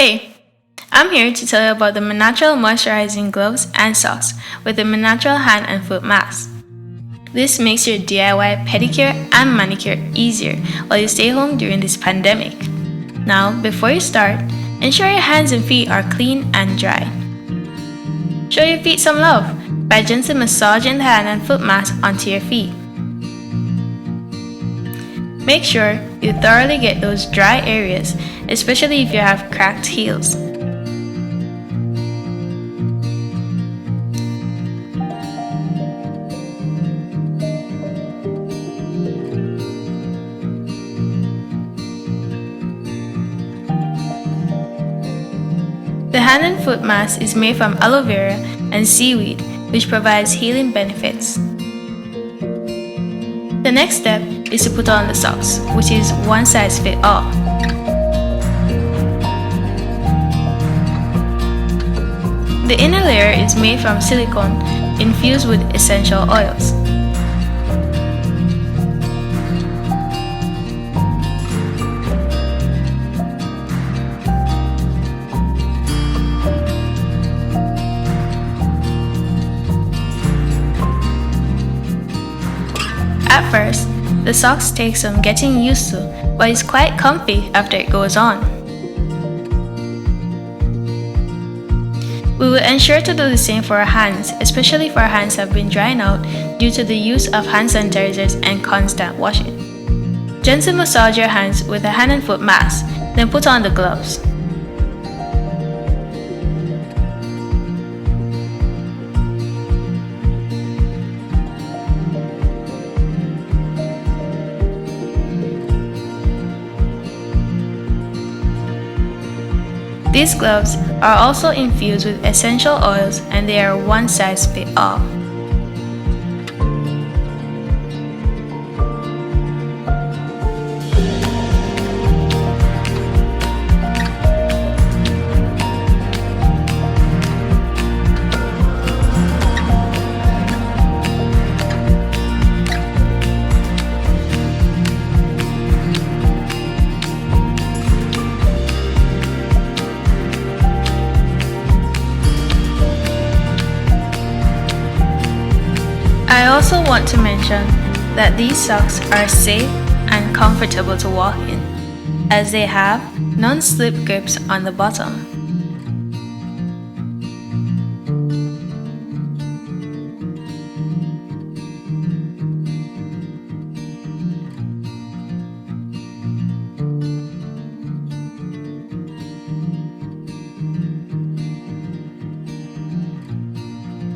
Hey, I'm here to tell you about the natural moisturizing gloves and socks with the natural hand and foot mask. This makes your DIY pedicure and manicure easier while you stay home during this pandemic. Now, before you start, ensure your hands and feet are clean and dry. Show your feet some love by gently massaging the hand and foot mask onto your feet. Make sure you thoroughly get those dry areas, especially if you have cracked heels. The hand and foot mask is made from aloe vera and seaweed, which provides healing benefits. The next step is to put on the socks, which is one size fits all. The inner layer is made from silicone infused with essential oils. At first, the socks take some getting used to, but it's quite comfy after it goes on. We will ensure to do the same for our hands, especially if our hands have been drying out due to the use of hand sanitizers and constant washing. Gently massage your hands with a hand and foot mask, then put on the gloves. These gloves are also infused with essential oils and they are one size fits all. I also want to mention that these socks are safe and comfortable to walk in, as they have non-slip grips on the bottom.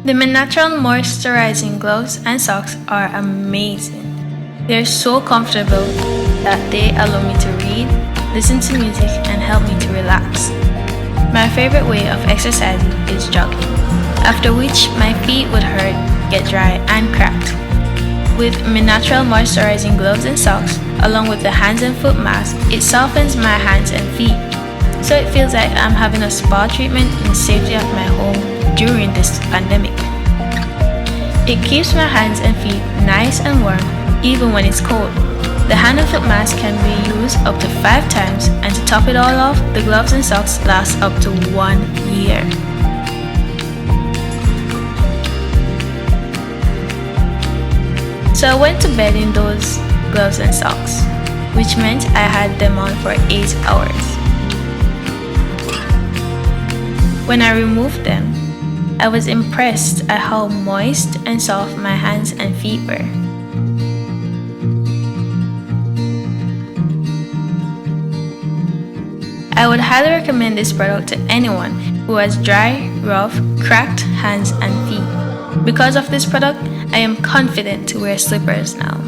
The natural moisturizing gloves and socks are amazing. They're so comfortable that they allow me to read, listen to music, and help me to relax. My favorite way of exercising is jogging, after which my feet would hurt, get dry, and cracked. With my natural moisturizing gloves and socks, along with the hands and foot mask, it softens my hands and feet, so it feels like I'm having a spa treatment in the safety of my home during this pandemic. It keeps my hands and feet nice and warm even when it's cold. The hand and foot mask can be used up to 5 times, and to top it all off, the gloves and socks last up to 1 year. So I went to bed in those gloves and socks, which meant I had them on for 8 hours. When I removed them, I was impressed at how moist and soft my hands and feet were. I would highly recommend this product to anyone who has dry, rough, cracked hands and feet. Because of this product, I am confident to wear slippers now.